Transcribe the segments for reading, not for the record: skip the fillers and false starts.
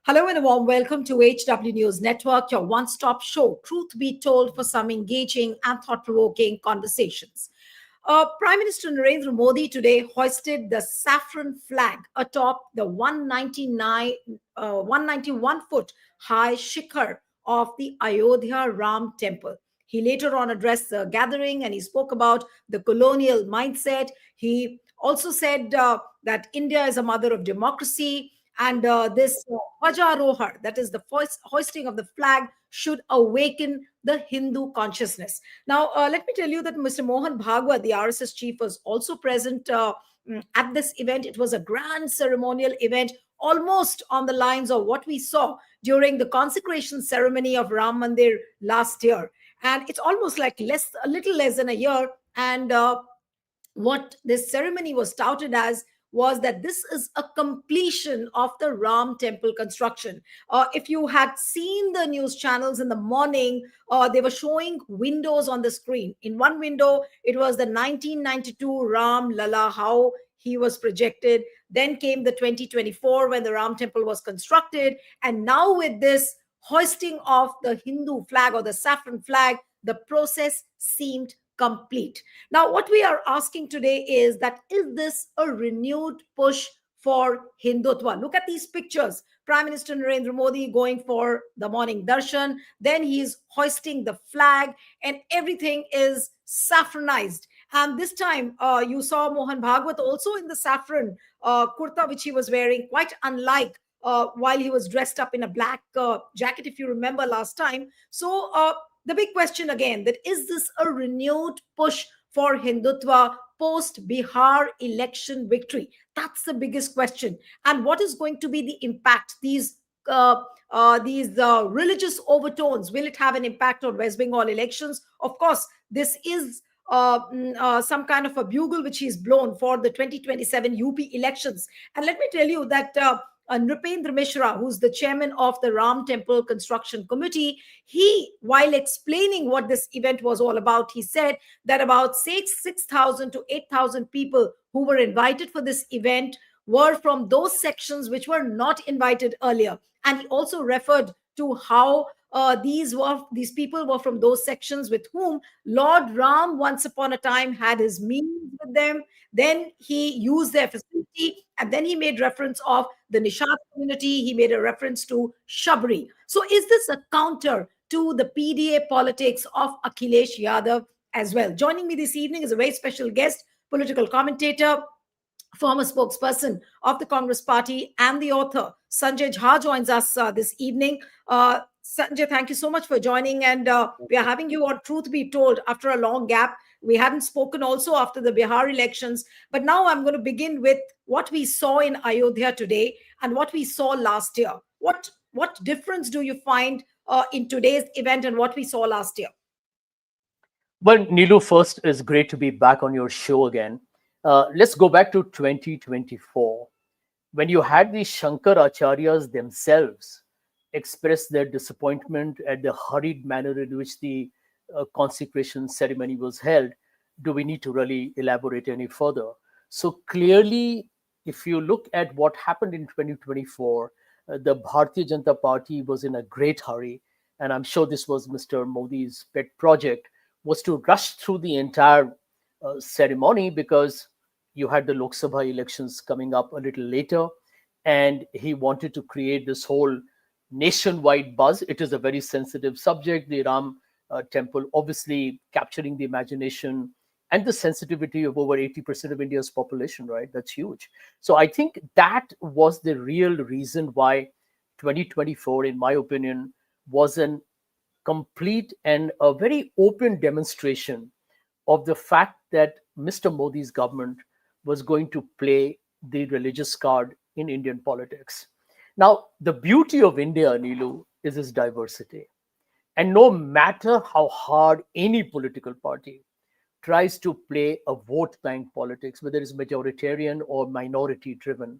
Hello and a warm welcome to HW News Network, your one-stop show, truth be told, for some engaging and thought-provoking conversations. Prime Minister Narendra Modi today hoisted the saffron flag atop the 191-foot high shikhar of the Ayodhya Ram Temple. He later on addressed the gathering and he spoke about the colonial mindset. He also said that India is a mother of democracy, and this Vajarohar, that is the hoisting of the flag, should awaken the Hindu consciousness. Now, let me tell you that Mr. Mohan Bhagwat, the RSS chief, was also present at this event. It was a grand ceremonial event, almost on the lines of what we saw during the consecration ceremony of Ram Mandir last year. And it's almost like a little less than a year. And what this ceremony was touted as was that this is a completion of the Ram temple construction. If you had seen the news channels in the morning, they were showing windows on the screen. In one window, it was the 1992 Ram Lala, how he was projected. Then came the 2024 when the Ram temple was constructed. And now with this hoisting of the Hindu flag or the saffron flag, the process seemed complete. Now, what we are asking today is that is this a renewed push for Hindutva? Look at these pictures. Prime Minister Narendra Modi going for the morning darshan, then he's hoisting the flag, and everything is saffronized. And this time, you saw Mohan Bhagwat also in the saffron kurta, which he was wearing, quite unlike while he was dressed up in a black jacket, if you remember last time. So, the big question again, that is this a renewed push for Hindutva post Bihar election victory? That's the biggest question. And what is going to be the impact? These religious overtones, will it have an impact on West Bengal elections? Of course, this is some kind of a bugle which is blown for the 2027 UP elections. And let me tell you that Nripendra Mishra, who's the chairman of the Ram Temple Construction Committee, he, while explaining what this event was all about, he said that about 6,000 to 8,000 people who were invited for this event were from those sections which were not invited earlier. And he also referred to how these people were from those sections with whom Lord Ram once upon a time had his meetings with them. Then he used their facility, and then he made reference of the Nishat community. He made a reference to Shabri. So is this a counter to the PDA politics of Akhilesh Yadav as well? Joining me this evening is a very special guest, political commentator, former spokesperson of the Congress Party, and the author. Sanjay Jha joins us this evening. Sanjay, thank you so much for joining. And we are having you on Truth Be Told after a long gap. We hadn't spoken also after the Bihar elections. But now I'm going to begin with what we saw in Ayodhya today and what we saw last year. What difference do you find in today's event and what we saw last year? Well, Neelu, first, it's great to be back on your show again. Let's go back to 2024, when you had the Shankaracharyas themselves express their disappointment at the hurried manner in which the consecration ceremony was held. Do we need to really elaborate any further? So clearly, if you look at what happened in 2024, the Bharatiya Janata Party was in a great hurry, and I'm sure this was Mr. Modi's pet project, was to rush through the entire ceremony because you had the Lok Sabha elections coming up a little later, and he wanted to create this whole nationwide buzz. It is a very sensitive subject, the Ram temple, obviously capturing the imagination and the sensitivity of over 80% of India's population, right? That's huge. So I think that was the real reason why 2024, in my opinion, was an complete and a very open demonstration of the fact that Mr. Modi's government was going to play the religious card in Indian politics. Now, the beauty of India, Neelu, is its diversity. And no matter how hard any political party tries to play a vote bank politics, whether it's majoritarian or minority driven,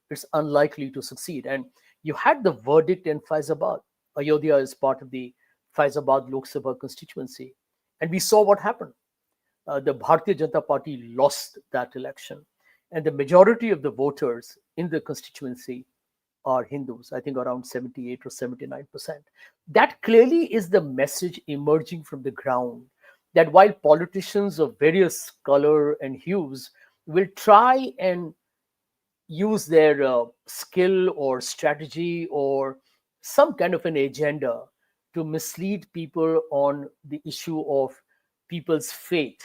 it's unlikely to succeed. And you had the verdict in Faizabad. Ayodhya is part of the Faizabad Lok Sabha constituency. And we saw what happened. The Bharatiya Janata Party lost that election. And the majority of the voters in the constituency are Hindus, I think around 78 or 79%. That clearly is the message emerging from the ground, that while politicians of various color and hues will try and use their skill or strategy or some kind of an agenda to mislead people on the issue of people's faith,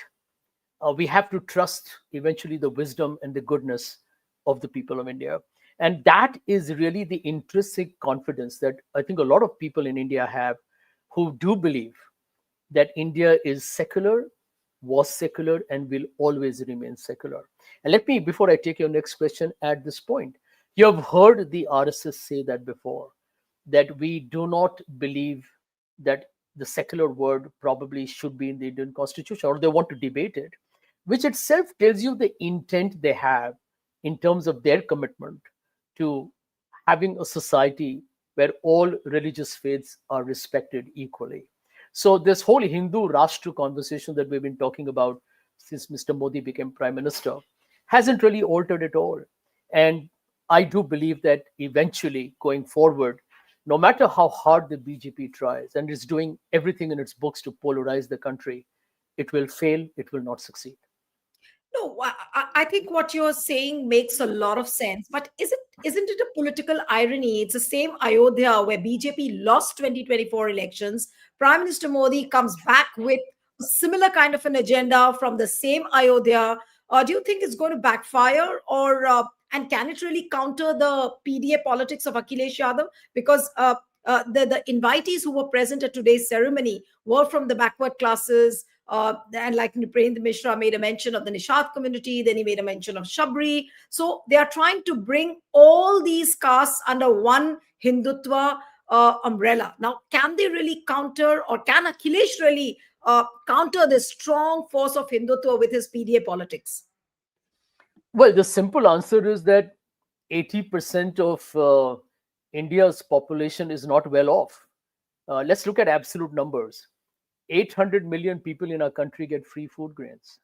we have to trust eventually the wisdom and the goodness of the people of India. And that is really the intrinsic confidence that I think a lot of people in India have, who do believe that India is secular, was secular, and will always remain secular. And let me, before I take your next question, add this point. You have heard the RSS say that before, that we do not believe that the secular word probably should be in the Indian constitution, or they want to debate it, which itself tells you the intent they have in terms of their commitment to having a society where all religious faiths are respected equally. So this whole Hindu Rashtra conversation that we've been talking about since Mr. Modi became prime minister hasn't really altered at all. And I do believe that eventually, going forward, no matter how hard the BJP tries and is doing everything in its books to polarize the country, it will fail, it will not succeed. No, I think what you're saying makes a lot of sense. But isn't it a political irony? It's the same Ayodhya where BJP lost 2024 elections. Prime Minister Modi comes back with a similar kind of an agenda from the same Ayodhya. Do you think it's going to backfire, or and can it really counter the PDA politics of Akhilesh Yadav? Because the invitees who were present at today's ceremony were from the backward classes. And like Niprendra Mishra made a mention of the Nishat community, then he made a mention of Shabri. So they are trying to bring all these castes under one Hindutva umbrella. Now, can they really counter, or can Akhilesh really counter this strong force of Hindutva with his PDA politics? Well, the simple answer is that 80% of India's population is not well off. Let's look at absolute numbers. 800 million people in our country get free food grains.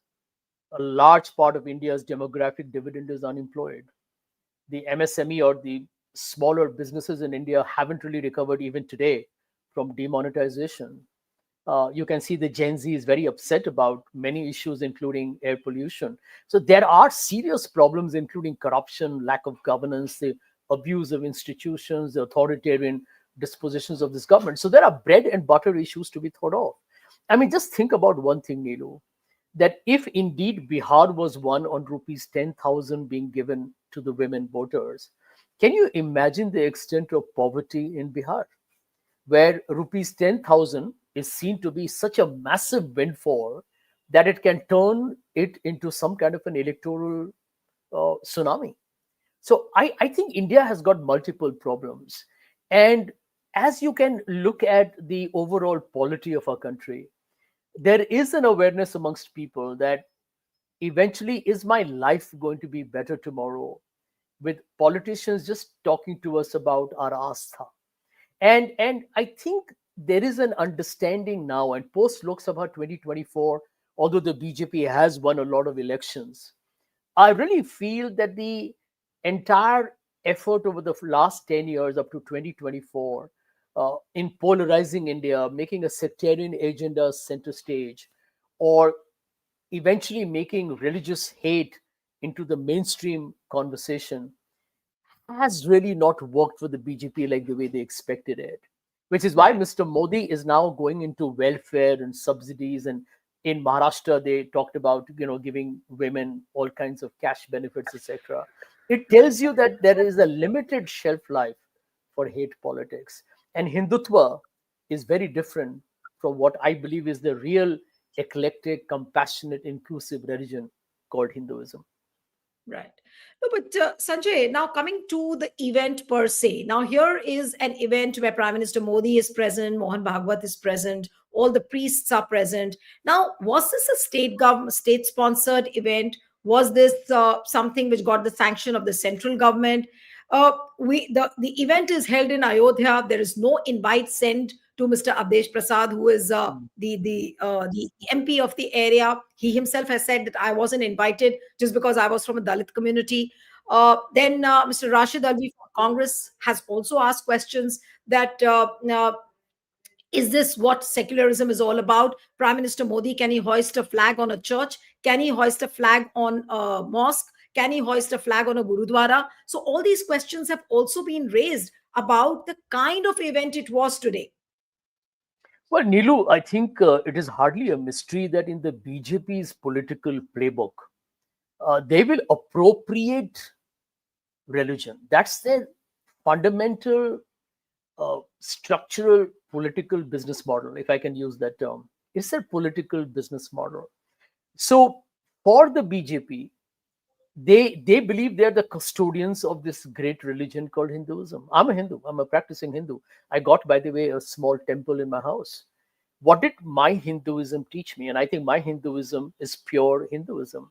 A large part of India's demographic dividend is unemployed. The MSME, or the smaller businesses in India, haven't really recovered even today from demonetization. You can see the Gen Z is very upset about many issues, including air pollution. So there are serious problems, including corruption, lack of governance, the abuse of institutions, the authoritarian dispositions of this government. So there are bread and butter issues to be thought of. I mean, just think about one thing, Neelu, that if indeed Bihar was won on rupees 10,000 being given to the women voters, can you imagine the extent of poverty in Bihar, where rupees 10,000 is seen to be such a massive windfall that it can turn it into some kind of an electoral tsunami? So I think India has got multiple problems. And as you can look at the overall polity of our country, there is an awareness amongst people that eventually, is my life going to be better tomorrow with politicians just talking to us about our astha? And I think there is an understanding now, and post Lok Sabha 2024, although the BJP has won a lot of elections, I really feel that the entire effort over the last 10 years up to 2024 in polarizing India, making a sectarian agenda center stage, or eventually making religious hate into the mainstream conversation, has really not worked for the BJP like the way they expected it. Which is why Right. Mr. Modi is now going into welfare and subsidies. And in Maharashtra, they talked about giving women all kinds of cash benefits, etc. It tells you that there is a limited shelf life for hate politics. And Hindutva is very different from what I believe is the real eclectic, compassionate, inclusive religion called Hinduism. Right. No, but Sanjay, now coming to the event per se. Now, here is an event where Prime Minister Modi is present, Mohan Bhagwat is present, all the priests are present. Now, was this a state government, state sponsored event? Was this something which got the sanction of the central government? The event is held in Ayodhya. There is no invite sent to Mr. Abdesh Prasad, who is Mm. the MP of the area. He himself has said that I wasn't invited just because I was from a Dalit community. Then Mr. Rashid Alvi from Congress has also asked questions that is this what secularism is all about? Prime Minister Modi, can he hoist a flag on a church? Can he hoist a flag on a mosque? Can he hoist a flag on a gurudwara? So all these questions have also been raised about the kind of event it was today. Well, Nilu, I think it is hardly a mystery that in the BJP's political playbook, they will appropriate religion. That's their fundamental structural political business model, if I can use that term. It's their political business model. So for the BJP, they believe they're the custodians of this great religion called Hinduism. I'm a Hindu. I'm a practicing Hindu. I got, by the way, a small temple in my house. What did my Hinduism teach me? And I think my Hinduism is pure Hinduism,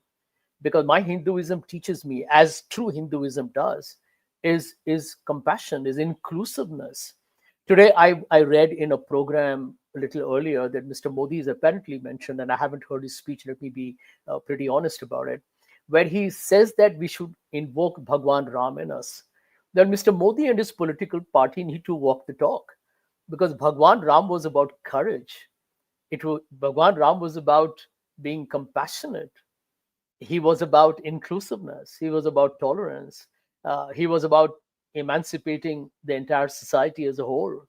because my Hinduism teaches me, as true Hinduism does, is compassion, is inclusiveness. Today, I read in a program a little earlier that Mr. Modi is apparently mentioned, and I haven't heard his speech. Let me be pretty honest about it, where he says that we should invoke Bhagwan Ram in us. Then Mr. Modi and his political party need to walk the talk, because Bhagwan Ram was about courage. Bhagwan Ram was about being compassionate. He was about inclusiveness. He was about tolerance. He was about emancipating the entire society as a whole.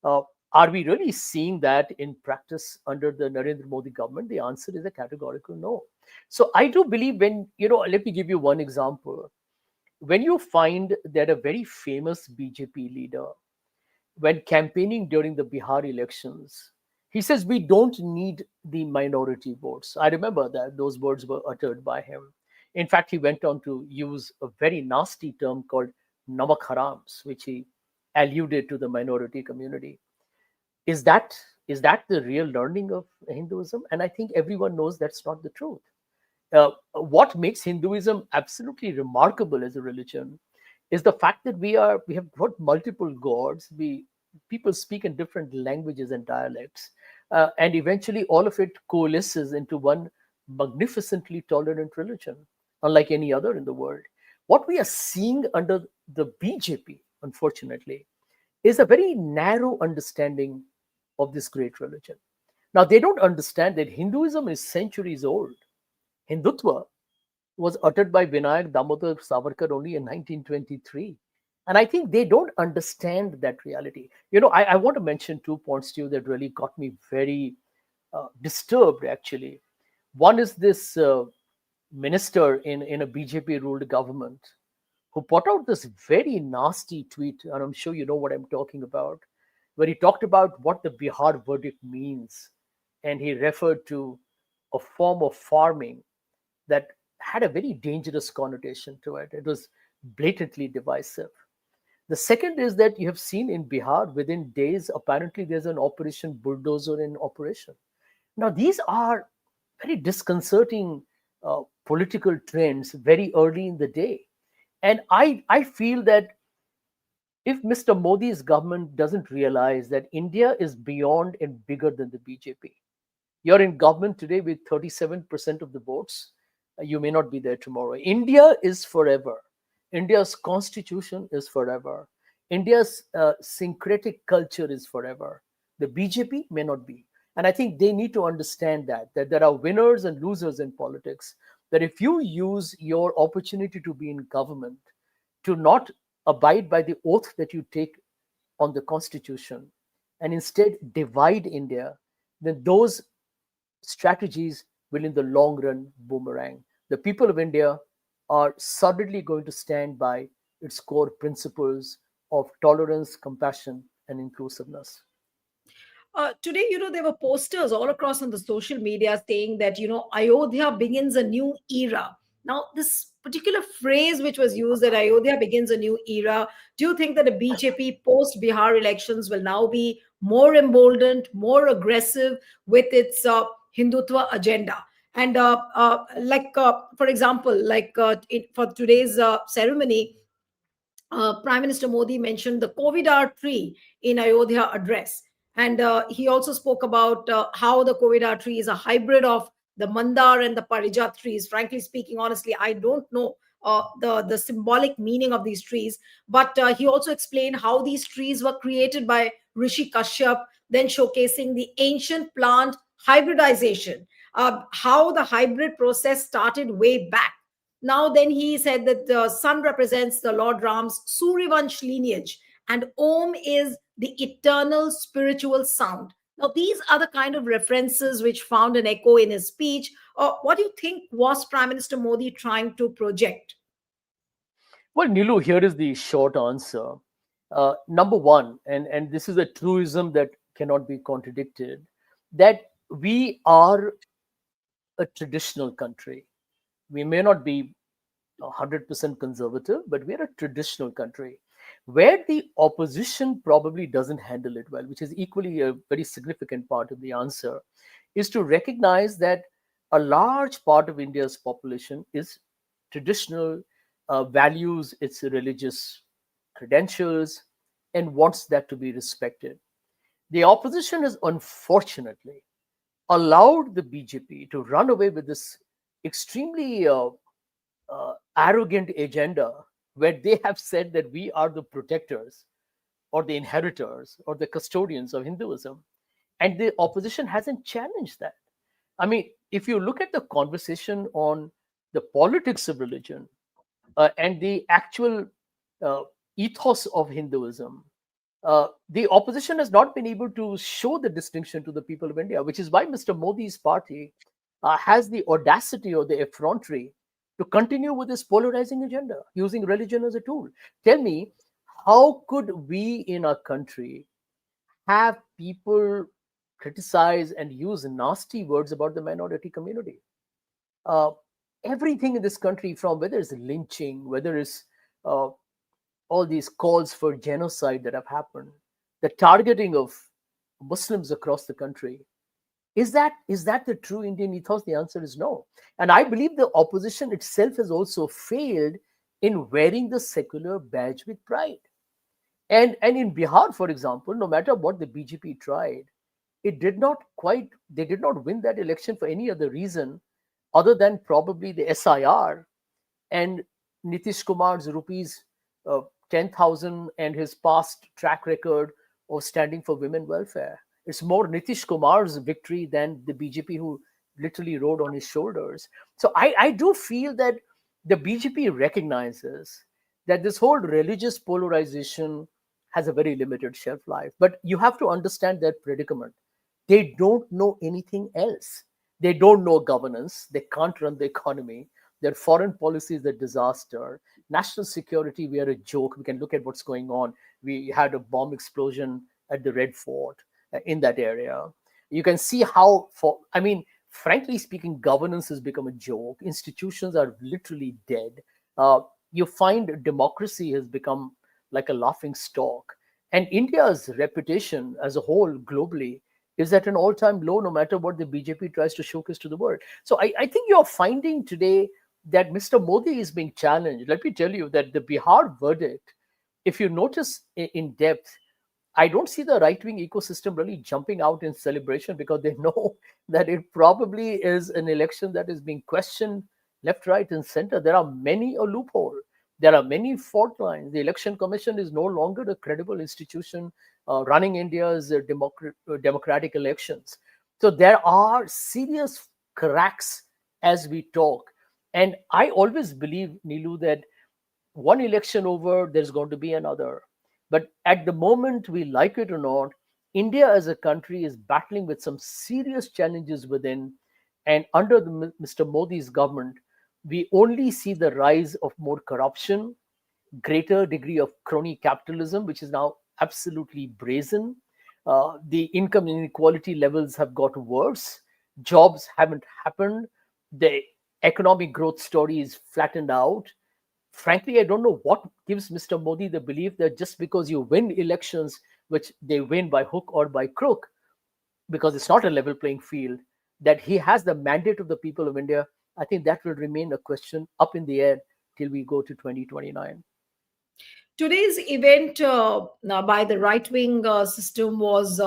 Uh, are we really seeing that in practice under the Narendra Modi government? The answer is a categorical no. So I do believe, let me give you one example. When you find that a very famous BJP leader, when campaigning during the Bihar elections, he says we don't need the minority votes. I remember that those words were uttered by him. In fact, he went on to use a very nasty term called namak harams, which he alluded to the minority community. Is that the real learning of Hinduism? And I think everyone knows that's not the truth. What makes Hinduism absolutely remarkable as a religion is the fact that we have got multiple gods. We People speak in different languages and dialects, and eventually all of it coalesces into one magnificently tolerant religion, unlike any other in the world. What we are seeing under the BJP, unfortunately, is a very narrow understanding of this great religion. Now, they don't understand that Hinduism is centuries old. Hindutva was uttered by Vinayak Damodar Savarkar only in 1923. And I think they don't understand that reality. I want to mention 2 points to you that really got me very disturbed, actually. One is this minister in a BJP ruled government who put out this very nasty tweet, and I'm sure you know what I'm talking about, where he talked about what the Bihar verdict means. And he referred to a form of farming that had a very dangerous connotation to it. It was blatantly divisive. The second is that you have seen in Bihar, within days, apparently there's an Operation Bulldozer in operation. Now, these are very disconcerting political trends very early in the day. And I feel that if Mr. Modi's government doesn't realize that India is beyond and bigger than the BJP, you're in government today with 37% of the votes. You may not be there tomorrow. India is forever. India's constitution is forever. India's syncretic culture is forever. The BJP may not be. And I think they need to understand that there are winners and losers in politics. That if you use your opportunity to be in government to not abide by the oath that you take on the constitution and instead divide India, then those strategies will, in the long run, boomerang. The people of India are solidly going to stand by its core principles of tolerance, compassion, and inclusiveness. Today, there were posters all across on the social media saying that, Ayodhya begins a new era. Now, this particular phrase which was used, that Ayodhya begins a new era. Do you think that the BJP post Bihar elections will now be more emboldened, more aggressive with its Hindutva agenda? And for example, for today's ceremony, Prime Minister Modi mentioned the Covidar tree in Ayodhya address. And he also spoke about how the Covidar tree is a hybrid of the Mandar and the Parijat trees. Frankly speaking, honestly, I don't know the symbolic meaning of these trees. But he also explained how these trees were created by Rishi Kashyap, then showcasing the ancient plant hybridization, how the hybrid process started way back. Now, then he said that the sun represents the Lord Ram's Suryavansh lineage, and Om is the eternal spiritual sound. Now, these are the kind of references which found an echo in his speech. What do you think was Prime Minister Modi trying to project? Well, Nilu, here is the short answer. Number one, and this is a truism that cannot be contradicted, that we are a traditional country. We may not be 100% conservative, but we're a traditional country where the opposition probably doesn't handle it well, which is equally a very significant part of the answer, is to recognize that a large part of India's population is traditional, values its religious credentials, and wants that to be respected. The opposition has unfortunately allowed the BJP to run away with this extremely arrogant agenda where they have said that we are the protectors or the inheritors or the custodians of Hinduism. And the opposition hasn't challenged that. I mean, if you look at the conversation on the politics of religion and the actual uh, ethos of Hinduism, the opposition has not been able to show the distinction to the people of India, which is why Mr. Modi's party has the audacity or the effrontery to continue with this polarizing agenda using religion as a tool. Tell me, how could we in our country have people criticize and use nasty words about the minority community? Uh, Everything in this country, from whether it's lynching, whether it's uh, all these calls for genocide that have happened, the targeting of Muslims across the country, is that the true Indian ethos? The answer is no. And I believe the opposition itself has also failed in wearing the secular badge with pride. And in Bihar, for example, no matter what the BJP tried, it did not quite they did not win that election for any other reason other than probably the SIR and Nitish Kumar's rupees 10,000 and his past track record of standing for women welfare. It's more Nitish Kumar's victory than the BJP, who literally rode on his shoulders. So I do feel that the BJP recognizes that this whole religious polarization has a very limited shelf life. But you have to understand their predicament. They don't know anything else. They don't know governance. They can't run the economy. Their foreign policy is a disaster. National security, we are a joke. We can look at what's going on. We had a bomb explosion at the Red Fort in that area. You can see how, I mean, frankly speaking, governance has become a joke. Institutions are literally dead. Uh, you find democracy has become like a laughing stock. And India's reputation as a whole globally is at an all-time low, no matter what the BJP tries to showcase to the world. So I think you're finding today that Mr. Modi is being challenged. Let me tell you that the Bihar verdict, if you notice in depth, I don't see the right wing ecosystem really jumping out in celebration, because they know that it probably is an election that is being questioned left, right, and center. There are many a loophole. There are many fault lines. The Election Commission is no longer a credible institution running India's democratic elections. So there are serious cracks as we talk. And I always believe, Nilu, that one election over, there's going to be another. But at the moment, we like it or not, India as a country is battling with some serious challenges within. And under Mr. Modi's government, we only see the rise of more corruption, greater degree of crony capitalism, which is now absolutely brazen. The income inequality levels have got worse. Jobs haven't happened. The economic growth story is flattened out. Frankly, I don't know what gives Mr. Modi the belief that just because you win elections, which they win by hook or by crook, because it's not a level playing field, that he has the mandate of the people of India. I think that will remain a question up in the air till we go to 2029. Today's event now by the right wing system was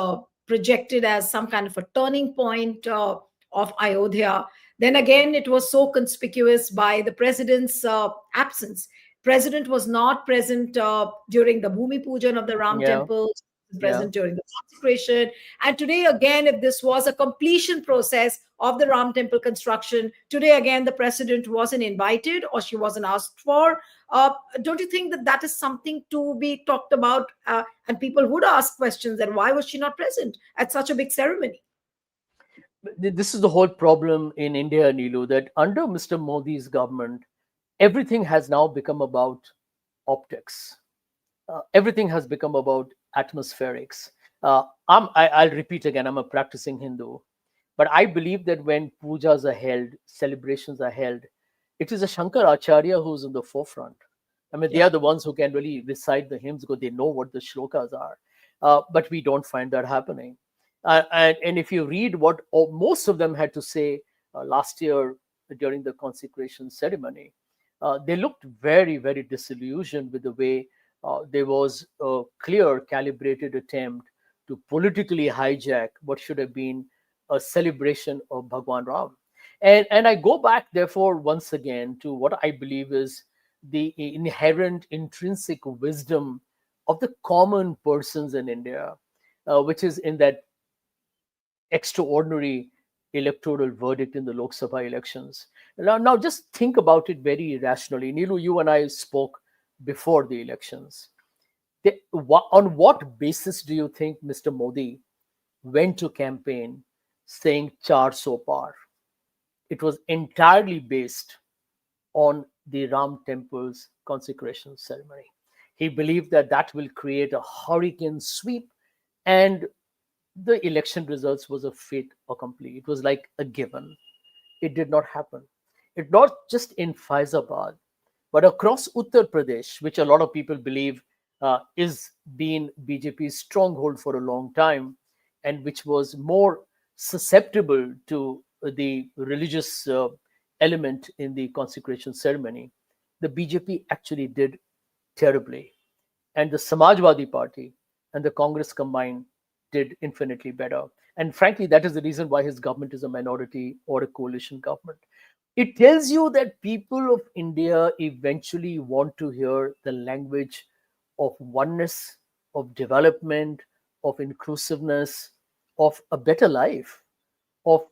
projected as some kind of a turning point of Ayodhya. Then again, it was so conspicuous by the president's absence. President was not present during the Bhumi Pujan of the Ram Yeah, temple, yeah. present during the consecration. And today, again, if this was a completion process of the Ram temple construction, today again the president wasn't invited or she wasn't asked for. uh, don't you think that that is something to be talked about? And people would ask questions that why was she not present at such a big ceremony? This is the whole problem in India, Neelu, that under Mr. Modi's government, everything has now become about optics. Everything has become about atmospherics. I'll repeat again, I'm a practicing Hindu, but I believe that when pujas are held, celebrations are held, it is a Shankar Acharya who's in the forefront. I mean, they Yeah. are the ones who can really recite the hymns because they know what the shlokas are. But we don't find that happening. And if you read what most of them had to say last year during the consecration ceremony, they looked very, very disillusioned with the way there was a clear, calibrated attempt to politically hijack what should have been a celebration of Bhagwan Ram. And I go back, therefore, once again to what I believe is the inherent intrinsic wisdom of the common persons in India, which is in that extraordinary electoral verdict in the Lok Sabha elections. Now just think about it very rationally. Neelu, you and I spoke before the elections. On what basis do you think Mr. Modi went to campaign saying "Char so par"? It was entirely based on the Ram temple's consecration ceremony. He believed that that will create a hurricane sweep, and the election results was a fait accompli. It was like a given. It did not happen. It not just in Faizabad, but across Uttar Pradesh, which a lot of people believe is been BJP's stronghold for a long time, and which was more susceptible to the religious element in the consecration ceremony. The BJP actually did terribly, and the Samajwadi Party and the Congress combined did infinitely better. And frankly, that is the reason why his government is a minority or a coalition government. It tells you that people of India eventually want to hear the language of oneness, of development, of inclusiveness, of a better life, of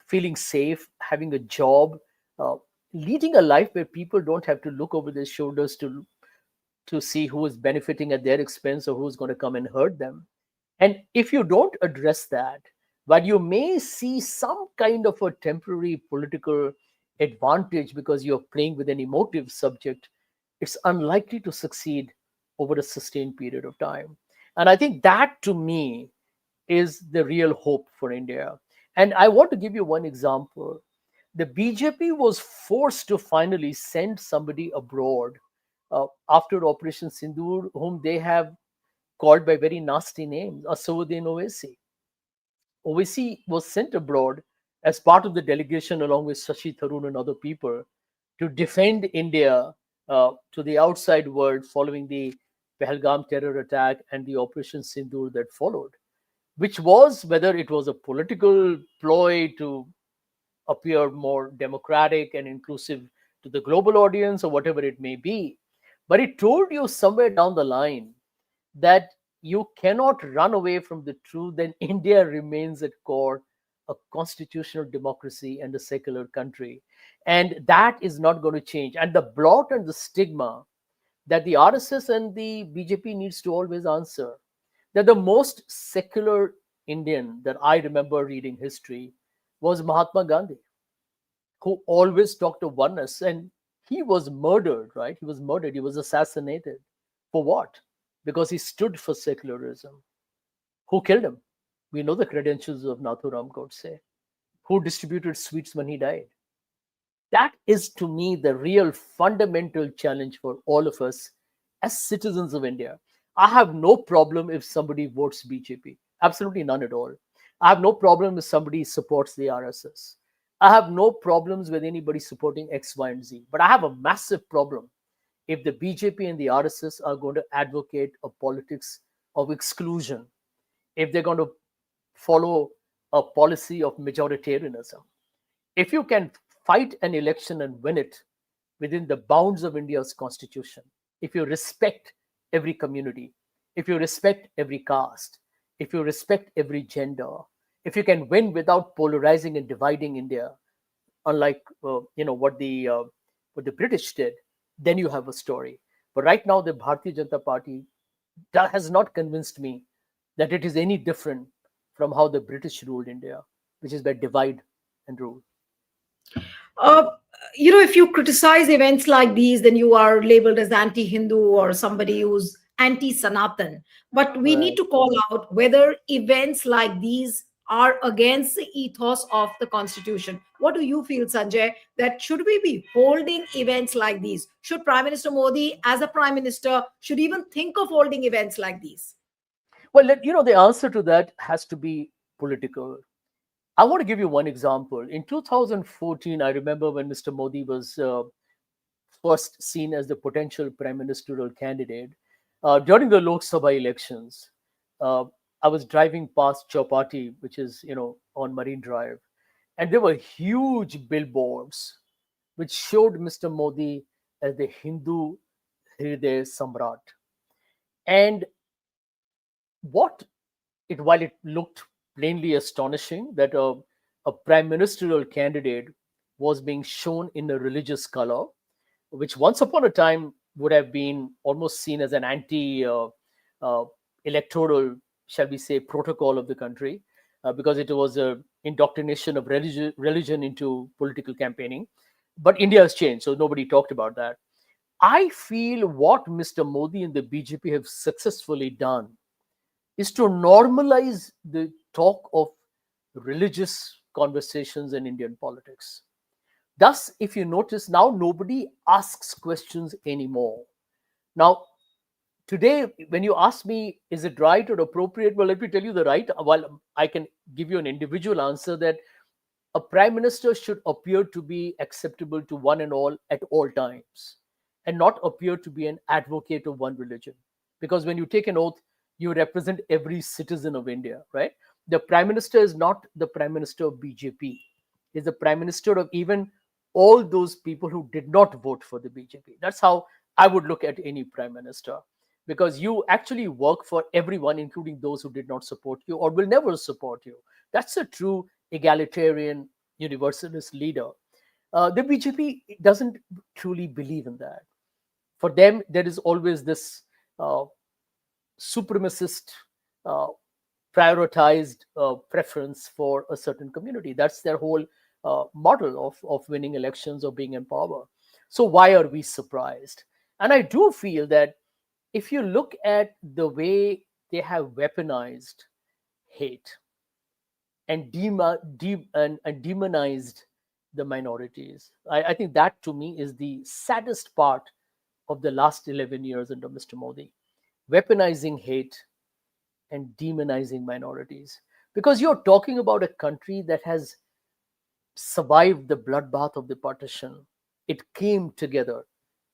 feeling safe, having a job, uh, leading a life where people don't have to look over their shoulders to see who is benefiting at their expense or who's going to come and hurt them. And if you don't address that, while you may see some kind of a temporary political advantage because you're playing with an emotive subject, it's unlikely to succeed over a sustained period of time. And I think that to me is the real hope for India. And I want to give you one example. The BJP was forced to finally send somebody abroad after Operation Sindoor, whom they have called by very nasty names, Asauddin Owaisi. Owaisi was sent abroad as part of the delegation along with Shashi Tharoor and other people to defend India to the outside world following the Pahalgam terror attack and the Operation Sindoor that followed, which was whether it was a political ploy to appear more democratic and inclusive to the global audience or whatever it may be. But it told you somewhere down the line that you cannot run away from the truth that India remains at core a constitutional democracy and a secular country. And that is not going to change. And the blot and the stigma that the RSS and the BJP needs to always answer, that the most secular Indian that I remember reading history was Mahatma Gandhi, who always talked of oneness. And he was murdered, right? He was murdered. He was assassinated. For what? Because he stood for secularism. Who killed him? We know the credentials of Nathuram Godse. Who distributed sweets when he died? That is to me the real fundamental challenge for all of us as citizens of India. I have no problem if somebody votes BJP, absolutely none at all. I have no problem if somebody supports the RSS. I have no problems with anybody supporting X, Y, and Z. But I have a massive problem if the BJP and the RSS are going to advocate a politics of exclusion, if they're going to follow a policy of majoritarianism. If you can fight an election and win it within the bounds of India's constitution, if you respect every community, if you respect every caste, if you respect every gender, if you can win without polarizing and dividing India, unlike what the British did, then you have a story. But right now, the Bharatiya Janata Party has not convinced me that it is any different from how the British ruled India, which is by divide and rule. Uh, if you criticize events like these, then you are labeled as anti-Hindu or somebody who's anti-Sanatan. But we need Right. to call out whether events like these are against the ethos of the constitution. What do you feel, Sanjay? That should we be holding events like these? Should Prime Minister Modi, as a prime minister, should even think of holding events like these? Well, the answer to that has to be political. I want to give you one example. In 2014, I remember when Mr. Modi was first seen as the potential prime ministerial candidate. During the Lok Sabha elections, uh, I was driving past Chowpatty, which is, on Marine Drive, and there were huge billboards which showed Mr. Modi as the Hindu Hriday Samrat. And what while it looked plainly astonishing that a prime ministerial candidate was being shown in a religious color, which once upon a time would have been almost seen as an anti uh, electoral, shall we say, protocol of the country, because it was a indoctrination of religion into political campaigning. But India has changed, so nobody talked about that. I feel what Mr. Modi and the BJP have successfully done is to normalize the talk of religious conversations in Indian politics. Thus, if you notice, now nobody asks questions anymore. Now, today, when you ask me, is it right or appropriate? Well, let me tell you the right. While I can give you an individual answer that a prime minister should appear to be acceptable to one and all times, and not appear to be an advocate of one religion. Because when you take an oath, you represent every citizen of India, right? The prime minister is not the prime minister of BJP. He's the prime minister of even all those people who did not vote for the BJP. That's how I would look at any prime minister, because you actually work for everyone, including those who did not support you or will never support you. That's a true egalitarian universalist leader. The BJP doesn't truly believe in that. For them, there is always this uh, supremacist, uh, prioritized preference for a certain community. That's their whole model of winning elections or being in power. So, why are we surprised? And I do feel that if you look at the way they have weaponized hate and, and demonized the minorities, I think that to me is the saddest part of the last 11 years under Mr. Modi. Weaponizing hate and demonizing minorities. Because you're talking about a country that has survived the bloodbath of the partition. It came together.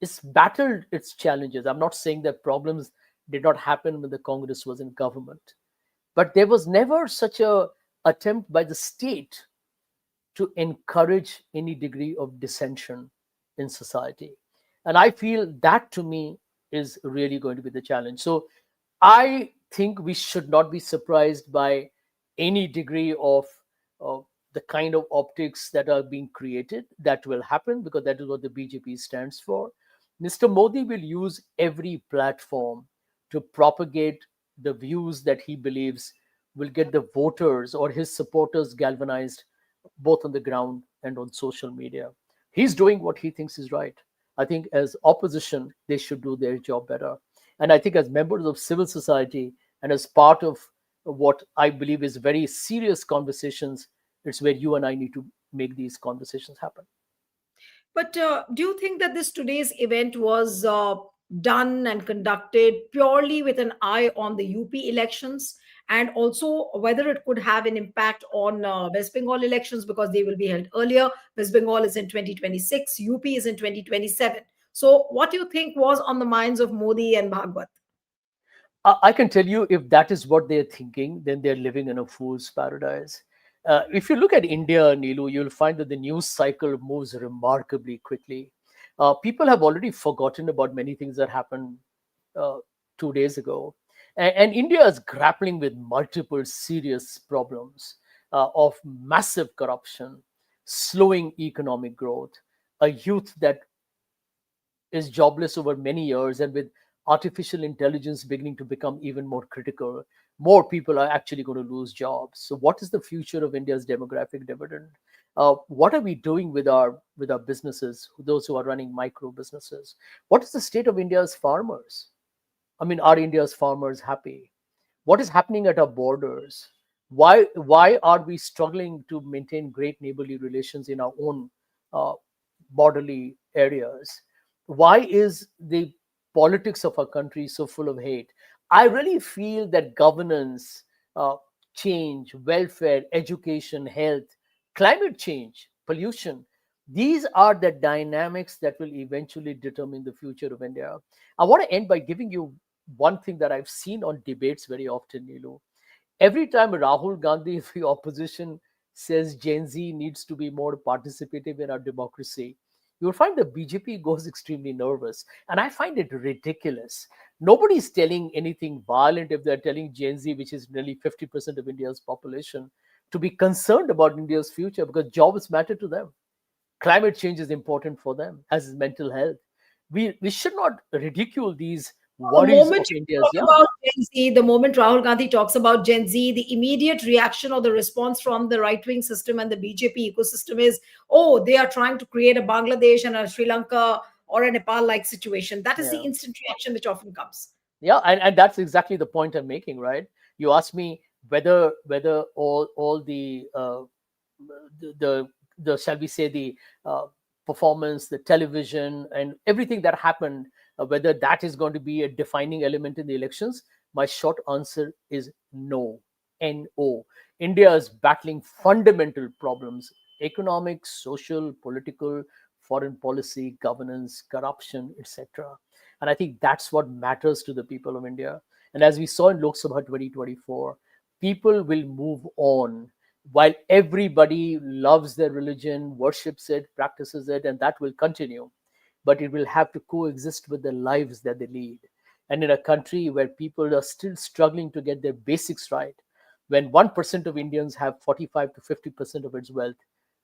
It's battled its challenges. I'm not saying that problems did not happen when the Congress was in government, but there was never such a attempt by the state to encourage any degree of dissension in society. And I feel that to me is really going to be the challenge. So I think we should not be surprised by any degree of the kind of optics that are being created. That will happen because that is what the BJP stands for. Mr. Modi will use every platform to propagate the views that he believes will get the voters or his supporters galvanized both on the ground and on social media. He's doing what he thinks is right. I think as opposition, they should do their job better. And I think as members of civil society and as part of what I believe is very serious conversations, it's where you and I need to make these conversations happen. But do you think that this today's event was done and conducted purely with an eye on the UP elections, and also whether it could have an impact on West Bengal elections because they will be held earlier? West Bengal is in 2026, UP is in 2027. So, what do you think was on the minds of Modi and Bhagwat? I can tell you, if that is what they're thinking, then they're living in a fool's paradise. If you look at India, Neelu, you'll find that the news cycle moves remarkably quickly. People have already forgotten about many things that happened uh, 2 days ago. And India is grappling with multiple serious problems of massive corruption, slowing economic growth, a youth that is jobless over many years, and with artificial intelligence beginning to become even more critical, more people are actually going to lose jobs. So what is the future of India's demographic dividend? What are we doing with our businesses, those who are running micro businesses? What is the state of India's farmers? I mean, are India's farmers happy? What is happening at our borders? Why are we struggling to maintain great neighborly relations in our own uh, borderly areas? Why is the politics of our country so full of hate? I really feel that governance, uh, change, welfare, education, health, climate change, pollution, these are the dynamics that will eventually determine the future of India. I want to end by giving you one thing that I've seen on debates very often, Nilu. Every time Rahul Gandhi, the opposition, says Gen Z needs to be more participative in our democracy, you'll find the BJP goes extremely nervous. And I find it ridiculous. Nobody's telling anything violent if they're telling Gen Z, which is nearly 50% of India's population, to be concerned about India's future because jobs matter to them. Climate change is important for them, as is mental health. We should not ridicule these The worries moment of you India's talk young. about Gen Z, the moment Rahul Gandhi talks about Gen Z, the immediate reaction or the response from the right wing system and the BJP ecosystem is, oh, they are trying to create a Bangladesh and a Sri Lanka or a Nepal like situation. That is the Yeah. instant reaction which often comes. Yeah, and that's exactly the point I'm making, right? You asked me whether all the shall we say the performance, the television, and everything that happened, whether that is going to be a defining element in the elections. My short answer is no. No. India is battling fundamental problems: economic, social, political, foreign policy, governance, corruption, etc. And I think that's what matters to the people of India. And as we saw in Lok Sabha 2024, people will move on. While everybody loves their religion, worships it, practices it, and that will continue, but it will have to coexist with the lives that they lead. And in a country where people are still struggling to get their basics right, when 1% of Indians have 45 to 50% of its wealth,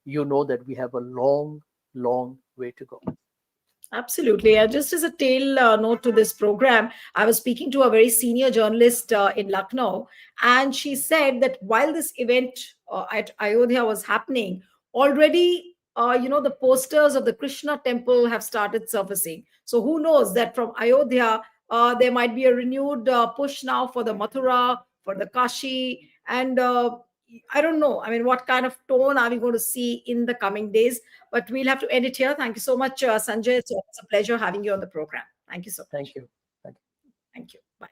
you know that we have a long, long way to go. Absolutely. Just as a tail note to this program, I was speaking to a very senior journalist in Lucknow, and she said that while this event at Ayodhya was happening, already, the posters of the Krishna temple have started surfacing. So who knows that from Ayodhya, there might be a renewed push now for the Mathura, for the Kashi, and I don't know. I mean, what kind of tone are we going to see in the coming days? But we'll have to end it here. Thank you so much, Sanjay. It's always a pleasure having you on the program. Thank you so Thank much. you. Thank you. Thank you. Bye.